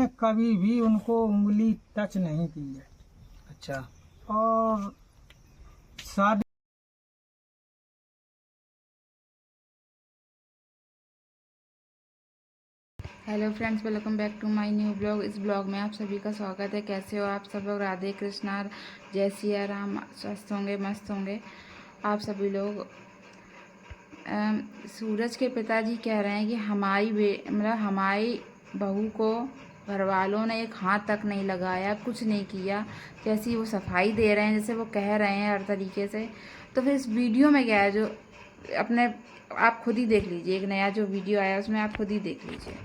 हमने कभी भी उनको उंगली टच नहीं की है। अच्छा। और शादी hello friends, welcome back to my new blog. इस ब्लॉग में आप सभी का स्वागत है। कैसे हो आप सब लोग? राधे कृष्णा, जय सिया राम। स्वस्थ होंगे, मस्त होंगे आप सभी लोग। सूरज के पिताजी कह रहे हैं कि हमारी बहू को घर वालों ने एक हाथ तक नहीं लगाया, कुछ नहीं किया। जैसी वो सफाई दे रहे हैं, जैसे वो कह रहे हैं हर तरीके से। तो फिर इस वीडियो में क्या है, जो अपने आप खुद ही देख लीजिए। एक नया जो वीडियो आया उसमें आप खुद ही देख लीजिए।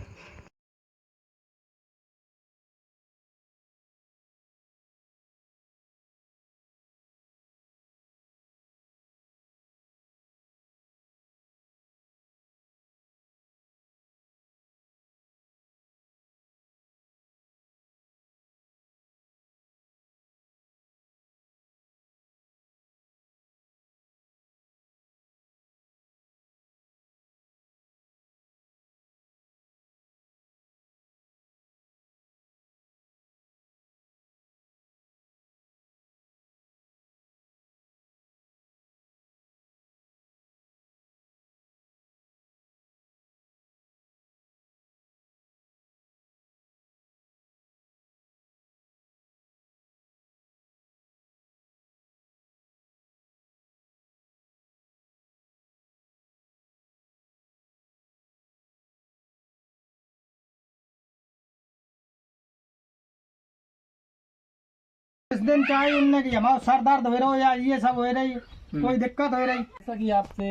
इस दिन चाहे उनने कि हमारा सर दर्द हो रहा हो या ये सब हो रही, कोई दिक्कत हो रही। जैसा कि आपसे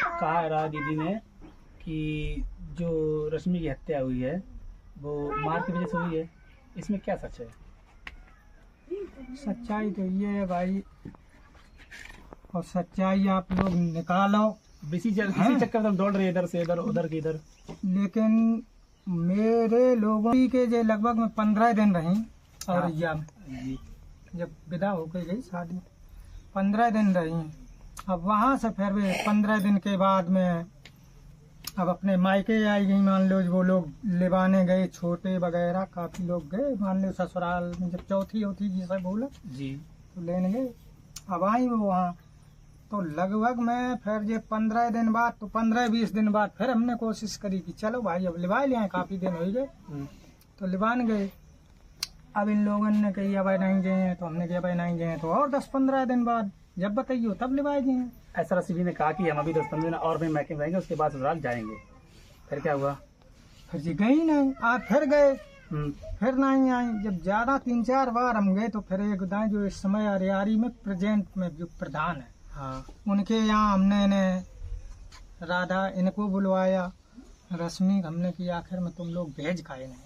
कहा रहा दीदी ने कि जो रश्मि की हत्या हुई है वो मार की वजह से हुई है, इसमें क्या सच है? सच्चाई तो ये है भाई, और सच्चाई आप लोग निकालो। इसी चक्कर में दौड़ रहे इधर से इधर, उधर की इधर। लेकिन मेरे लोगों के जो लगभग में 15 दिन रही और जी। जब विदा होकर गई शादी, 15 दिन रही। अब वहाँ से फिर भी 15 दिन के बाद में अब अपने मायके आई गई। मान लो वो लोग लिबाने गए, छोटे वगैरह काफी लोग गए। मान लो ससुराल में जब चौथी होती जिसे बोला जी, तो लेने गए। अब आई वो वहाँ, तो लगभग में फिर ये 15 दिन बाद, तो 15-20 दिन बाद फिर हमने कोशिश करी कि चलो भाई अब लिबा ले आए, काफी दिन हो गए। तो लिबान गए। अब इन लोगों ने कही अब नहीं गए, तो हमने कहा भाई नहीं गए, तो और 10-15 दिन बाद जब बताइए तब लिबाए गए। ऐसा रश्मि ने कहा कि हम अभी 10-15 दिन और भी मैके रहेंगे, उसके बाद ससुराल जाएंगे। फिर क्या हुआ? फिर जी गई नहीं। आज फिर गए, फिर नहीं आई। जब ज्यादा 3-4 बार हम गए तो फिर एक दाएं जो इस समय अरियारी में प्रेजेंट में जो प्रधान है, हाँ, उनके यहाँ हमने इन्हें राधा इनको बुलवाया। रश्मि हमने की आखिर में तुम लोग भेज खाए नहीं।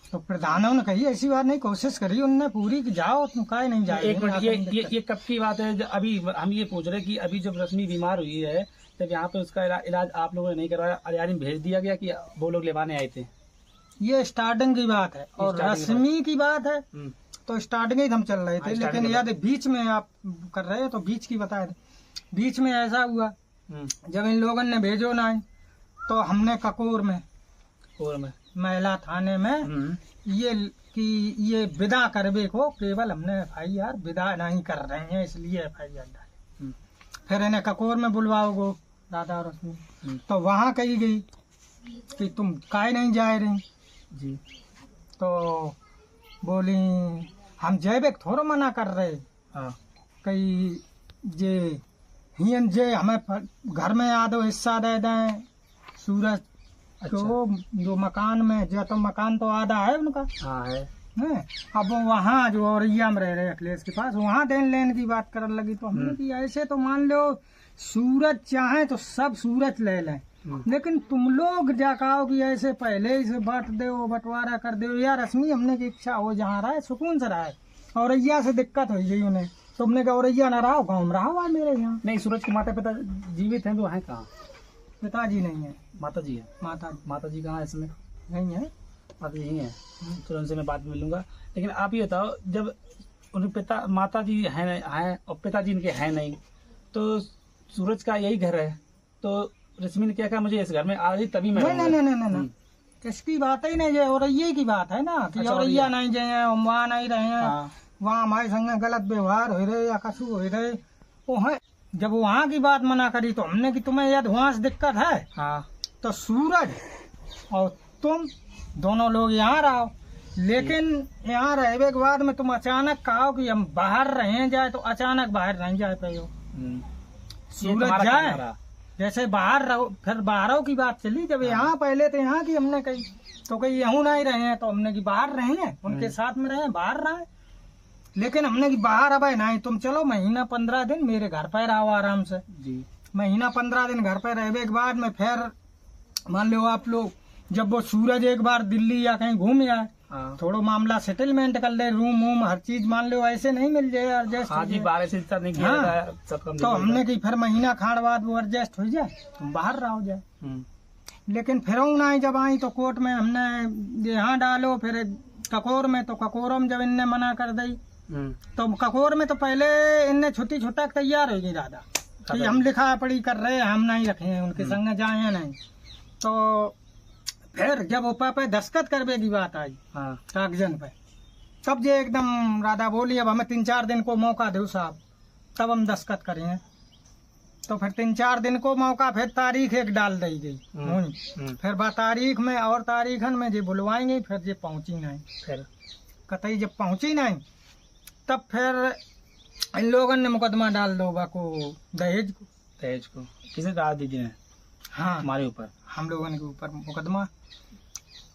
तो प्रधानों ने कही ऐसी बात नहीं, कोशिश करी उनने पूरी कि जाओ, तुम काहे नहीं जाए। एक मिनट, ये कब की बात है? अभी हम ये पूछ रहे कि अभी जब रश्मि बीमार हुई है तब यहाँ पे उसका इलाज आप लोगों ने नहीं करवाया, अरियारी में भेज दिया गया कि वो लोग लेवाने आए थे? ये स्टार्टिंग की बात है। और रश्मि की बात है तो स्टार्टिंग ही हम चल रहे थे। लेकिन यदि बीच में आप कर रहे हैं तो बीच की बताए थे। बीच में ऐसा हुआ जब इन लोगों ने भेजो ना, तो हमने ककोर में महिला थाने में ये विदा करवे को केवल हमने FIR विदा नहीं कर रहे हैं इसलिए FIR डाली। फिर इन्हें ककोर में बुलवाओ राधा और रश्मि, तो वहाँ कही गई कि तुम काहे नहीं जा रही जी। तो बोली हम जैविक थोड़ा मना कर रहे। कई जे हियन जे हमें घर में आधो हिस्सा दे दें सूरज। अच्छा। तो जो मकान में जो तो मकान तो आधा है उनका। हाँ है। अब वो वहाँ जो औरैया में रह रहे अखिलेश के पास, वहाँ देन लेने की बात करने लगी। तो हमने कि ऐसे तो मान लो सूरज चाहे तो सब सूरज ले लें, लेकिन तुम लोग जा कहो कि ऐसे पहले से बांट दो, बंटवारा कर दो। यार रश्मि हमने की इच्छा हो जहाँ रहा है सुकून से रहा है। औरैया से दिक्कत हो गई उन्हें, तुमने कहा औरैया न रहो, गाँव में रहो मेरे यहाँ। नहीं, सूरज के माता पिता जीवित हैं तो है कहाँ? पिताजी नहीं है, माता जी है। माता जी कहाँ है इसमें? नहीं है, माता जी यही है। चलो उनसे मैं बाद में मिलूंगा। लेकिन आप ये बताओ, जब उनके माता जी है और पिताजी इनके हैं नहीं, तो सूरज का यही घर है, तो रश्मि ने क्या कहा मुझे इस घर में आ रही तभी मैं नहीं, इसकी बात ही नहीं है, औरैया की बात है ना कि अच्छा, औरैया नहीं जाए, हम वहाँ नहीं रहे हैं, हाँ वहाँ हमारे संग गलत व्यवहार हो रहे या कछु हो रहे। वो है जब वहाँ की बात मना करी तो हमने कि तुम्हें यदि वहाँ से दिक्कत है हाँ तो सूरज और तुम दोनों लोग यहाँ रहो, लेकिन यहाँ रहने के बाद में तुम अचानक कहो कि हम बाहर रहे जाए तो अचानक बाहर नहीं जाए पे हो। ये सूरज तुम्हारा जाए कहना रहा। जैसे बाहर रहो, फिर बाहरों की बात चली, जब यहाँ पहले तो यहाँ की हमने कही तो कहीं यहाँ नहीं रहे हैं, तो हमने की बाहर रहे हैं, उनके साथ में रहे, बाहर रहे, लेकिन हमने की बाहर अब नहीं, तुम चलो महीना 15 दिन मेरे घर पर रहो आराम से। जी महीना 15 दिन घर पर रहने के बाद में फिर मान लो आप लोग जब वो सूरज एक बार दिल्ली या कहीं घूम आए, हाँ थोड़ा मामला सेटलमेंट कर ले, रूम वूम हर चीज मान लो ऐसे नहीं मिल जाए एडजस्ट हाँ जी, 12 से इतना नहीं किया हाँ। जाता है, सब कम तो हमने की फिर महीना खाड़ बाद वो एडजस्ट हो जाए, तुम बाहर रहो जाए। लेकिन फिर नहीं जब आई तो कोर्ट में हमने यहाँ डालो, फिर ककोर में, तो ककोर में जब इनने मना कर दी तो ककोर में तो पहले इनने छुट्टी छुट्टा तैयार होगी दादा कि हम लिखा पढ़ी कर रहे हैं, हम नहीं रखे हैं उनके संग जाए नहीं। तो फिर जब ऊपर पे दस्तखत करने की बात आई हाँ कागजन पे, तब जे एकदम राधा बोली अब हमें 3-4 दिन को मौका दो साहब, तब हम दस्तखत करेंगे। तो फिर 3-4 दिन को मौका, फिर तारीख एक डाल दी गई, फिर बा तारीख में और तारीखन में जे बुलवाएंगे, फिर जे पहुंची नहीं, फिर कतई जब पहुंची नहीं तब फिर इन लोगों ने मुकदमा डाल दो बाको दहेज को। दहेज को किसे दादा दीदी ने हाँ हमारे ऊपर? हम लोगों के ऊपर मुकदमा,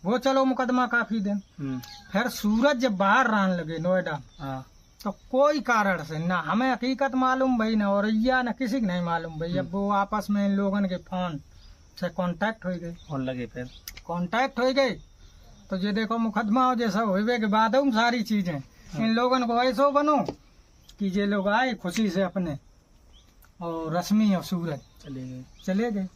वो चलो मुकदमा काफी दिन। फिर सूरज जब बाहर रहने लगे नोएडा, हाँ तो कोई कारण से ना हमें हकीकत मालूम भाई, ना औरैया ना किसी को नहीं मालूम भाई, अब वो आपस में इन लोगों के फोन से कांटेक्ट हो गए, होने लगे, फिर कांटेक्ट हो गए। तो ये देखो मुकदमा हो जैसा हुए के बाद हम सारी चीजें इन लोगों को ऐसो बनो कि ये लोग आए खुशी से अपने, और रश्मि और सूरज चले गए। चले गए।